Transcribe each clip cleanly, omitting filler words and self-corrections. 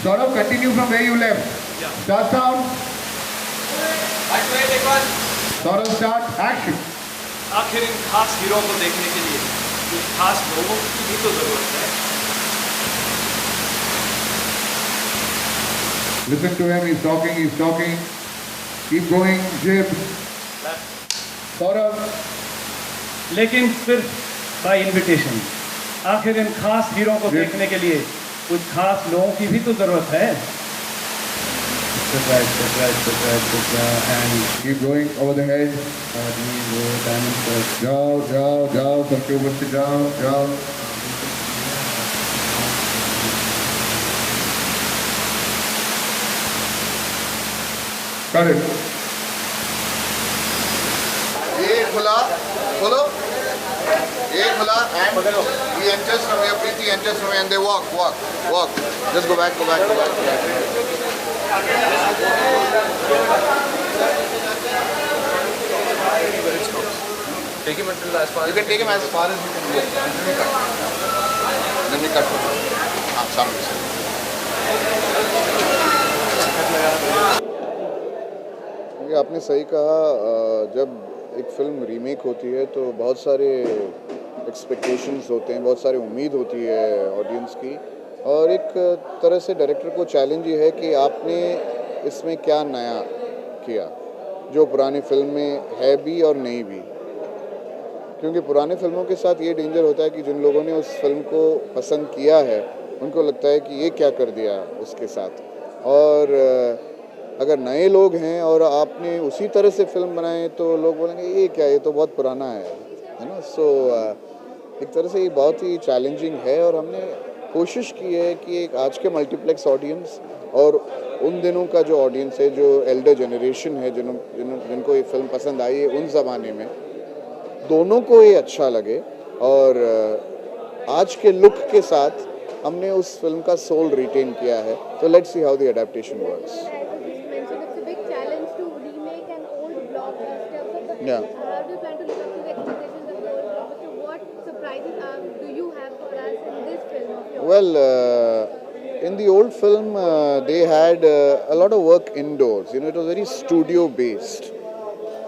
Saurav, continue from where you left. Yeah. Start sound. Saurav, start. Action. आखिर इन खास hero को देखने के लिए कुछ खास लोगों की भी तो जरूरत है। Listen to him. He's talking. He's talking. Keep going. Jib. Saurav. लेकिन सिर्फ बाय इनविटेशन। आखिर इन खास हीरो को देखने के लिए कुछ खास लोगों की भी तो जरूरत है। And keep going over the head. जाओ जाओ जाओ सबके ऊपर से जाओ जाओ। Correct. ये खुला खोलो ये खुला and he enters from here, Preeti enters from here and they walk just go back Take him until as far you can take him as far as you can go then we cut सामने से ये आपने सही कहा जब एक film remake होती है तो बहुत सारे एक्सपेक्टेशंस होते हैं, बहुत सारी उम्मीद होती है ऑडियंस की और एक तरह से डायरेक्टर को चैलेंज ये है कि आपने इसमें क्या नया किया जो पुरानी फिल्म में है भी और नहीं भी, क्योंकि पुराने फिल्मों के साथ ये डेंजर होता है कि जिन लोगों ने उस फिल्म को पसंद किया है उनको लगता है कि ये क्या कर दिया उसके साथ, और अगर नए लोग हैं और आपने उसी तरह से फिल्म बनाए तो लोग बोलेंगे ये क्या, ये तो बहुत पुराना है ना। सो एक तरह से ये बहुत ही चैलेंजिंग है और हमने कोशिश की है कि एक आज के मल्टीप्लेक्स ऑडियंस और उन दिनों का जो ऑडियंस है, जो एल्डर जनरेशन है, जिनको ये फिल्म पसंद आई है उन ज़माने में, दोनों को ये अच्छा लगे और आज के लुक के साथ हमने उस फिल्म का सोल रिटेन किया है। तो let's see how the adaptation works. Yeah. How do you plan to live up to the expectations of the old blockbuster? What surprises do you have for us in this film of yours? Well, in the old film, they had a lot of work indoors. You know, it was very studio-based.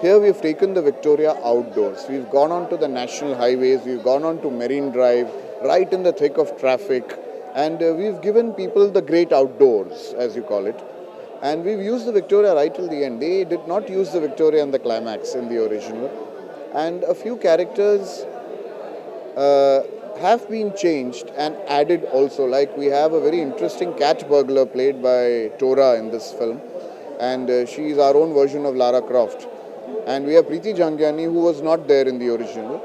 Here we've taken the Victoria outdoors. We've gone on to the national highways. We've gone on to Marine Drive, right in the thick of traffic. And we've given people the great outdoors, as you call it. And we've used the Victoria right till the end. They did not use the Victoria in the climax in the original. And a few characters have been changed and added also. Like we have a very interesting cat burglar played by Tora in this film. And she is our own version of Lara Croft. And we have Preeti Jhangiani who was not there in the original.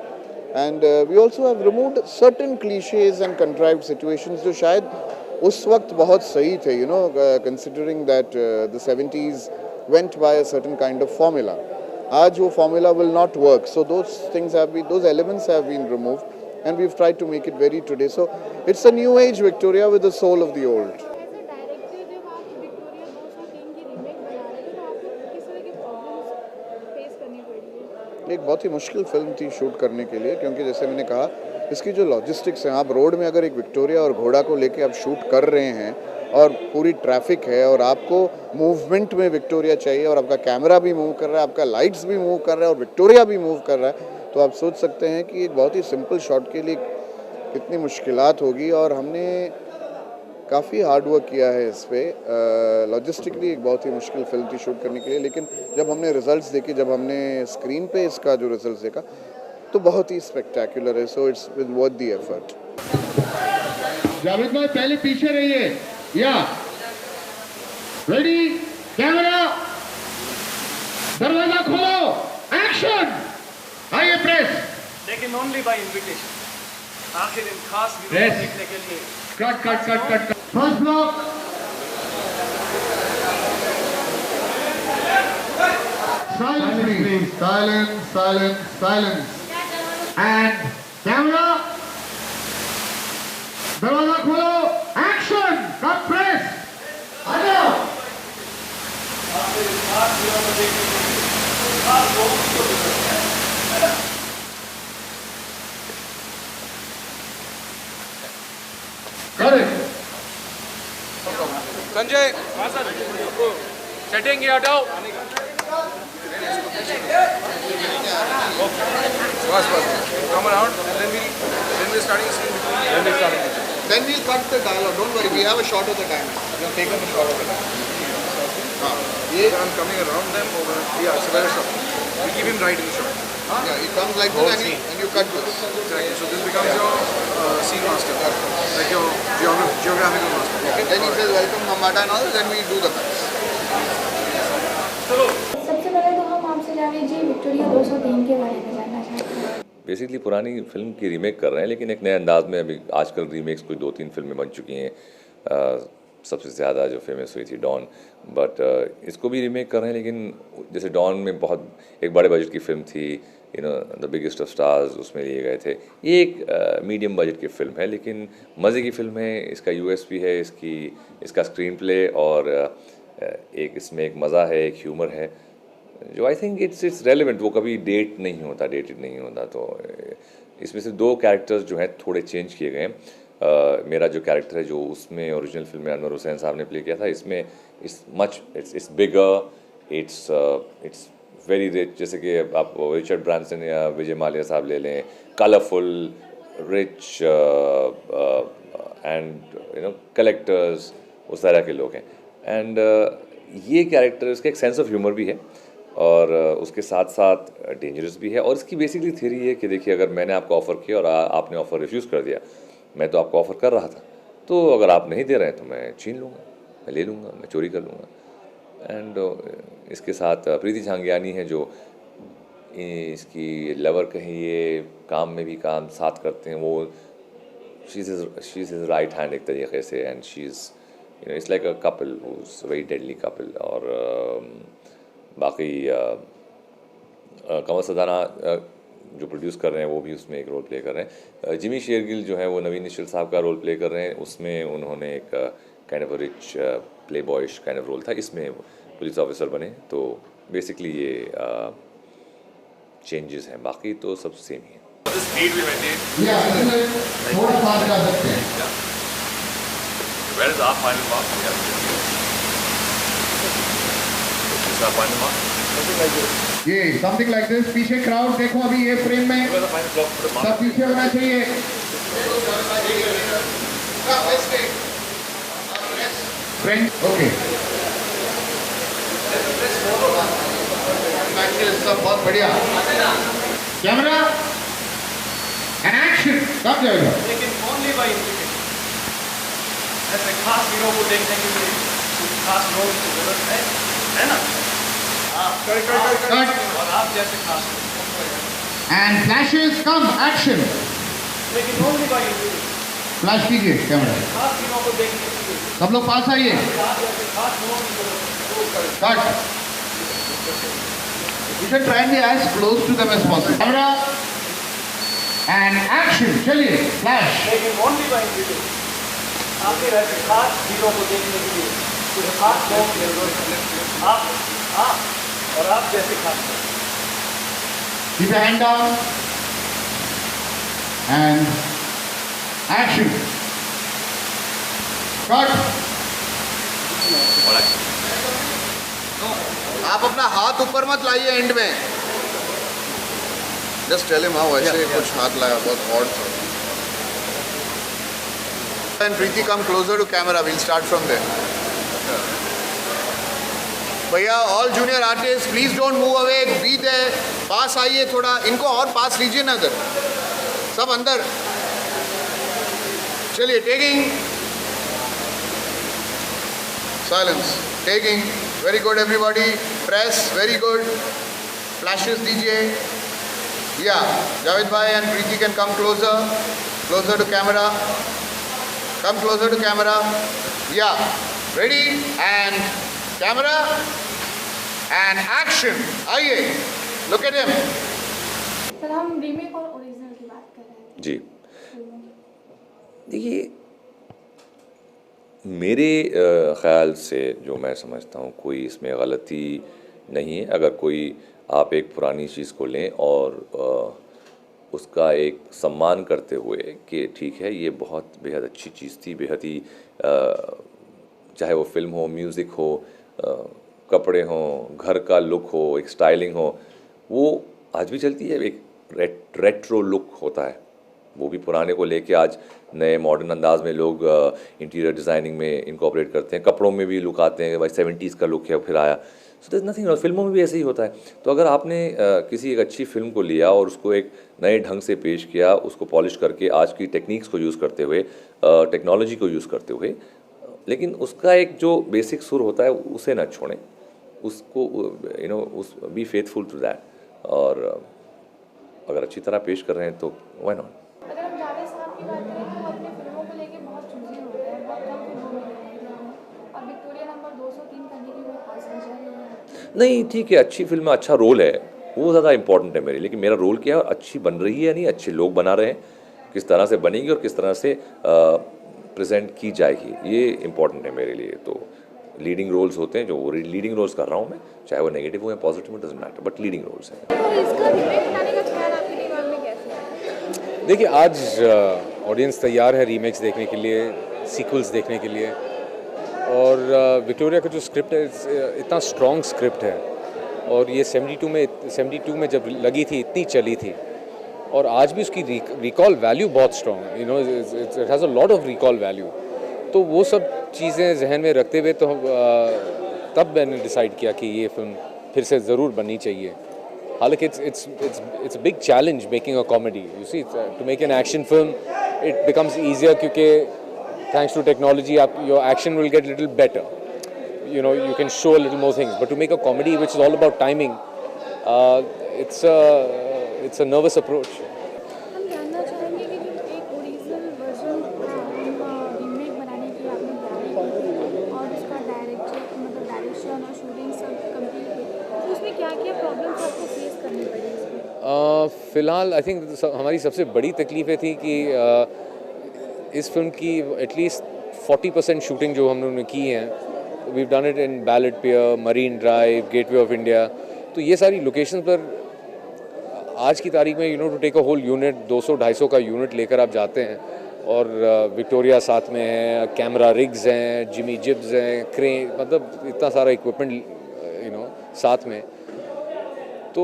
And we also have removed certain cliches and contrived situations जो शायद उस वक्त बहुत सही थे, you know, considering that the 70s went by a certain kind of formula. आज वो formula will not work, so those elements have been removed, and we've tried to make it very today. So it's a new age Victoria with the soul of the old. एक बहुत ही मुश्किल film थी shoot करने के लिए, क्योंकि जैसे मैंने कहा इसकी जो लॉजिस्टिक्स हैं, आप रोड में अगर एक विक्टोरिया और घोड़ा को लेके आप शूट कर रहे हैं और पूरी ट्रैफिक है और आपको मूवमेंट में विक्टोरिया चाहिए और आपका कैमरा भी मूव कर रहा है, आपका लाइट्स भी मूव कर रहा है और विक्टोरिया भी मूव कर रहा है, तो आप सोच सकते हैं कि एक बहुत ही सिंपल शॉट के लिए कितनी मुश्किलात होगी। और हमने काफ़ी हार्ड वर्क किया है इस पर। लॉजिस्टिकली एक बहुत ही मुश्किल फिल्म थी शूट करने के लिए, लेकिन जब हमने रिजल्ट्स देखे, जब हमने स्क्रीन पे इसका जो रिजल्ट्स देखा तो बहुत ही स्पेक्टेकुलर है। So it's worth the effort. Javed भाई पहले पीछे रहिए। या रेडी, कैमरा, दरवाजा खोलो, एक्शन। आइए प्रेस। लेकिन ओनली बाय इनविटेशन। आखिर इन खास हीरो को देखने के लिए cut cut cut cut cut. First block. Silence, please. Silence, silence, silence. And camera. दरवाजा खोलो, एक्शन, कट प्रेस। आजा। आखिर इन खास हीरो को देखने के लिए खास लोगों की तो जरूरत है। Correct. संजय सेटिंग ये हटाओ बस come around and then we're starting a scene between Then we'll cut the dialogue. Don't worry, we have a shot of the time. We have taken the shot of the time. I'm coming around them over yeah it's a better shot we keep him right in the shot Yeah, it comes like this and you cut this. exactly so this becomes your scene master like your geographical master Okay. Then he says welcome Mamata and all. Then we do the cuts. सबसे पहले तो हम आपसे जावेद जी Victoria 203 के बारे में जानना चाहते हैं। बेसिकली पुरानी फिल्म की रीमेक कर रहे हैं लेकिन एक नए अंदाज में। अभी आजकल रीमेक्स कोई 2-3 फिल्में बन चुकी हैं, सबसे ज़्यादा जो फेमस हुई थी डॉन, बट इसको भी रीमेक कर रहे हैं। लेकिन जैसे डॉन में बहुत एक बड़े बजट की फिल्म थी, you know the biggest of stars उसमें लिए गए थे। ये एक मीडियम बजट की फिल्म है लेकिन मज़े की फिल्म है। इसका यूएसपी है इसका स्क्रीन प्ले और एक इसमें एक मज़ा है, एक ह्यूमर है जो आई थिंक इट्स रेलेवेंट। वो कभी डेटेड नहीं होता। तो इसमें से 2 कैरेक्टर्स जो हैं थोड़े चेंज किए गए हैं। मेरा जो कैरेक्टर है जो उसमें ओरिजिनल फिल्म में अनवर हुसैन साहब ने प्ले किया था, इसमें it's bigger, it's very rich. जैसे कि आप रिचर्ड ब्रांसन या विजय माल्या साहब ले लें, colourful, rich and you know collectors, उस तरह के लोग हैं। एंड ये कैरेक्टर इसका एक सेंस ऑफ ह्यूमर भी है और उसके साथ साथ डेंजरस भी है। और इसकी बेसिकली थ्योरी है कि देखिए, अगर मैंने आपको ऑफ़र किया और आपने ऑफ़र रिफ्यूज़ कर दिया, मैं तो आपको ऑफ़र कर रहा था, तो अगर आप नहीं दे रहे हैं तो मैं छीन लूँगा, मैं ले लूँगा, मैं चोरी कर लूँगा। एंड इसके साथ प्रीति झांगियानी है जो इसकी लवर कहिए, काम में भी काम साथ करते हैं। वो शी इज़ राइट हैंड एक तरीके से, and she is you know it's like a couple who is very deadly couple. और बाकी कमल सदाना जो प्रोड्यूस कर रहे हैं वो भी उसमें एक रोल प्ले कर रहे हैं। जिमी शेरगिल जो है वो नवीन निश्चल साहब का रोल प्ले कर रहे हैं। उसमें उन्होंने एक kind of rich play boyish kind of role था, इसमें पुलिस ऑफिसर बने। तो बेसिकली ये चेंजेस हैं, बाकी तो सब सेम ही है। थोड़ा बात कर सकते हैं। Where is our final mark? This is our final mark. ये समथिंग लाइक दिस। पीछे क्राउड देखो, अभी ये फ्रेम में Where is the final block for the mark? सब पीछे होना चाहिए। फ्रेंड ओके, सब बहुत बढ़िया। Camera and action. कब जाएगा? लेकिन only by invitation. ऐसे खास हीरो को देखने के लिए कुछ खास लोगों की जरूरत है ना? कट और आप जैसे खास लोग। And flashes come action. लेकिन only by invitation. फ्लैश कीजिए कैमरा। खास हीरो को देखने के लिए सब लोग पास आइए। आप जैसे खास लोगों की जरूरत है। Cut. You should try and be as close to them as possible. Camera and action. चलिए फ्लैश। लेकिन only by invitation. आखिर ऐसे खास हीरो को देखने के लिए कुछ खास लोगों की जरूरत है। आप और आप जैसे खास लोग। Keep your hand down and action. Cut. आप अपना हाथ ऊपर मत लाइए एंड में। जस्ट टेल हिम हाउ ऐसे कुछ हाथ लाया, बहुत ऑड था। And Preeti, come closer to camera. We'll start from there. भैया, all junior artists, please don't move away. Be there. पास आइए थोड़ा, इनको और पास लीजिए ना इधर, सब अंदर। चलिए, taking. Silence. Taking. Very good everybody. Press. Very good. Flashes दीजिए. Yeah. Javed bhai and Preeti can come closer. Closer to camera. Come closer to camera. Yeah. Ready? And camera. And action. आइए. Look at him. Sir, हम remake और original की बात कर रहे थे। जी देखिए, मेरे ख़्याल से जो मैं समझता हूँ कोई इसमें गलती नहीं है। अगर कोई आप एक पुरानी चीज़ को लें और उसका एक सम्मान करते हुए कि ठीक है ये बहुत बेहद अच्छी चीज़ थी, बेहद ही चाहे वो फिल्म हो, म्यूज़िक हो, कपड़े हों, घर का लुक हो, एक स्टाइलिंग हो, वो आज भी चलती है। एक रेट्रो लुक होता है, वो भी पुराने को लेके आज नए मॉडर्न अंदाज में लोग इंटीरियर डिज़ाइनिंग में इनकॉर्पोरेट करते हैं। कपड़ों में भी लुक आते हैं, भाई 70s का लुक है फिर आया। सो देयर नथिंग, फिल्मों में भी ऐसे ही होता है। तो अगर आपने किसी एक अच्छी फिल्म को लिया और उसको एक नए ढंग से पेश किया, उसको पॉलिश करके आज की टेक्निक्स को यूज़ करते हुए, टेक्नोलॉजी को यूज़ करते हुए, लेकिन उसका एक जो बेसिक सुर होता है उसे ना छोड़ें, उसको उस बी फेथफुल टू दैट। और अगर अच्छी तरह पेश कर रहे हैं तो व्हाई नॉट। अगर हम जावेद साहब की बात करें तो अपने फिल्मों को लेके बहुत चूजी होते हैं, बहुत कम फिल्मों में दिखाई देते हैं, और विक्टोरिया नंबर 203 करने की कोई खास वजह नहीं है। नहीं, ठीक है, अच्छी फिल्म में अच्छा रोल है, वो ज़्यादा इंपॉर्टेंट है मेरे लिए कि मेरा रोल क्या है, अच्छी बन रही है या नहीं, अच्छे लोग बना रहे हैं, किस तरह से बनेगी और किस तरह से प्रेजेंट की जाएगी, ये इंपॉर्टेंट है मेरे लिए। तो लीडिंग रोल्स होते हैं, जो लीडिंग रोल्स कर रहा हूँ मैं, चाहे वो नेगेटिव हो या positive, doesn't matter, but leading roles हैं। तो इसका रीमेक बनाने का ख्याल आपके दिमाग में कैसे है? देखिए, आज ऑडियंस तैयार है रीमेक्स देखने के लिए, सीक्वल्स देखने के लिए, और विक्टोरिया का जो स्क्रिप्ट है इतना स्ट्रॉन्ग स्क्रिप्ट है, और ये 72 में जब लगी थी इतनी चली थी, और आज भी उसकी रिकॉल वैल्यू बहुत स्ट्रॉन्ग है, it has a lot of recall value. तो वो सब चीज़ें जहन में रखते हुए तो तब मैंने डिसाइड किया कि ये फिल्म फिर से ज़रूर बननी चाहिए। हालांकि it's big challenge making a comedy, you see, to make an action film it becomes easier, क्योंकि thanks to technology your action will get little better, you can show a little more things, but to make a comedy which is all about timing, it's a nervous approach. हम जानना चाहेंगे कि जो एक original version remake बनाने की आपने तैयारी की थी और उसका डायरेक्शन और शूटिंग सब कंप्लीट हुई, तो उसमें क्या क्या प्रॉब्लम्स आपको फेस करनी पड़ी इसमें? फ़िलहाल आई थिंक हमारी सबसे बड़ी तकलीफ़ें थी कि इस फिल्म की एटलीस्ट 40% शूटिंग जो हम लोगों ने की हैं, we done it in Ballard Pier, Marine Drive, Gateway of India. तो ये सारी लोकेशन पर आज की तारीख में to take a whole unit, 200-250 का यूनिट लेकर आप जाते हैं, और विक्टोरिया साथ में है, कैमरा रिग्स हैं, जिमी जिब्स हैं, क्रेन, मतलब इतना सारा इक्विपमेंट साथ में। तो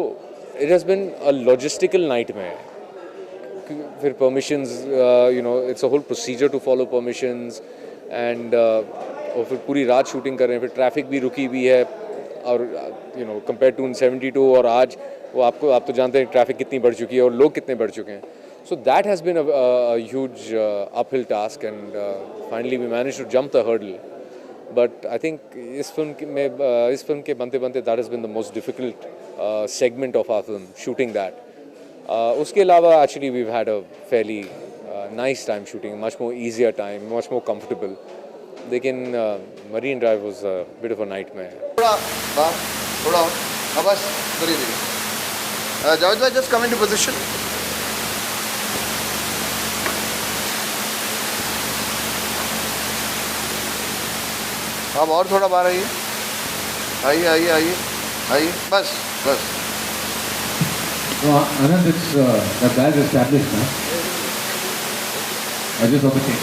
it has been a logistical nightmare. फिर permissions, it's a whole procedure to follow permissions, and और फिर पूरी रात शूटिंग कर रहे हैं, फिर ट्रैफिक भी रुकी हुई है, और कंपेयर टू 72 और आज वो आप तो जानते हैं ट्रैफिक कितनी बढ़ चुकी है और लोग कितने बढ़ चुके हैं। So that has been a huge uphill task, and finally we manage to jump the hurdle. But I think इस फिल्म के बनते that has been the most difficult segment of our film, shooting that. उसके अलावा actually we had a fairly nice time shooting, much more easier time, much more comfortable. लेकिन Marine Drive was a bit of a nightmare. थोड़ा हाँ, बस करिए। जावेद भाई, just come into position. अब और थोड़ा बाहर आइए, आइए, बस। So, Anand, it's the guy is established now. I just want to say.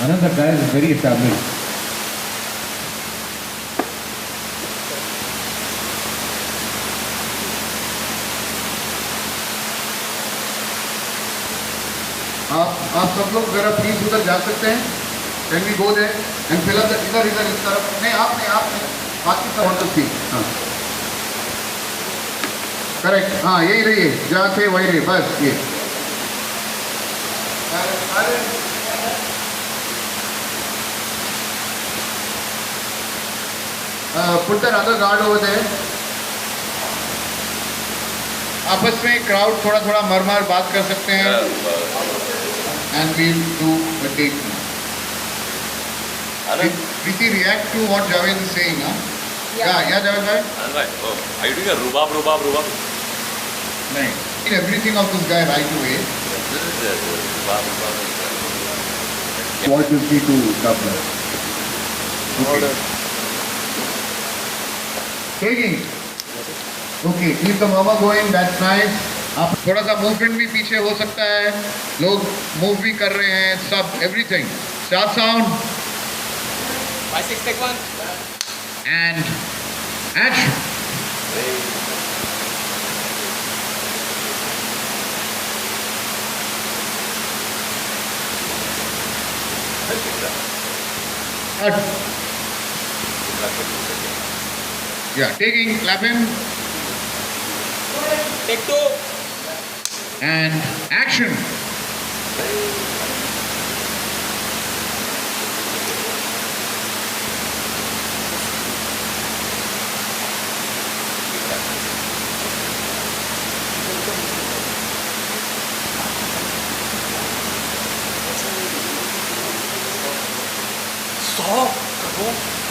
Anand, the guy is very established. आप सब लोग जरा प्लीज उधर जा सकते हैं। Can we go there? And fill up the इधर इस तरफ नहीं, आप नहीं बाकी सब ऑर्डर थी। हाँ करेक्ट, हाँ यही रहिए, जहाँ थे वही रहिए, बस ये। Put that other guard over there. आपस में क्राउड थोड़ा मर बात कर सकते हैं। And we'll do a take now. Preeti, react to what Javed is saying, huh? Yeah, Javed bhai? Oh, are you doing a rubab? No. Everything of this guy right away. What is he to Kapla? Okay. Taking. Okay, keep the mama going, that's nice. आप थोड़ा सा movement भी पीछे हो सकता है, लोग move भी कर रहे हैं, सब everything. Start sound 5 6 take 1 and action. Yeah, taking, clap him. take 2 And action. Stop!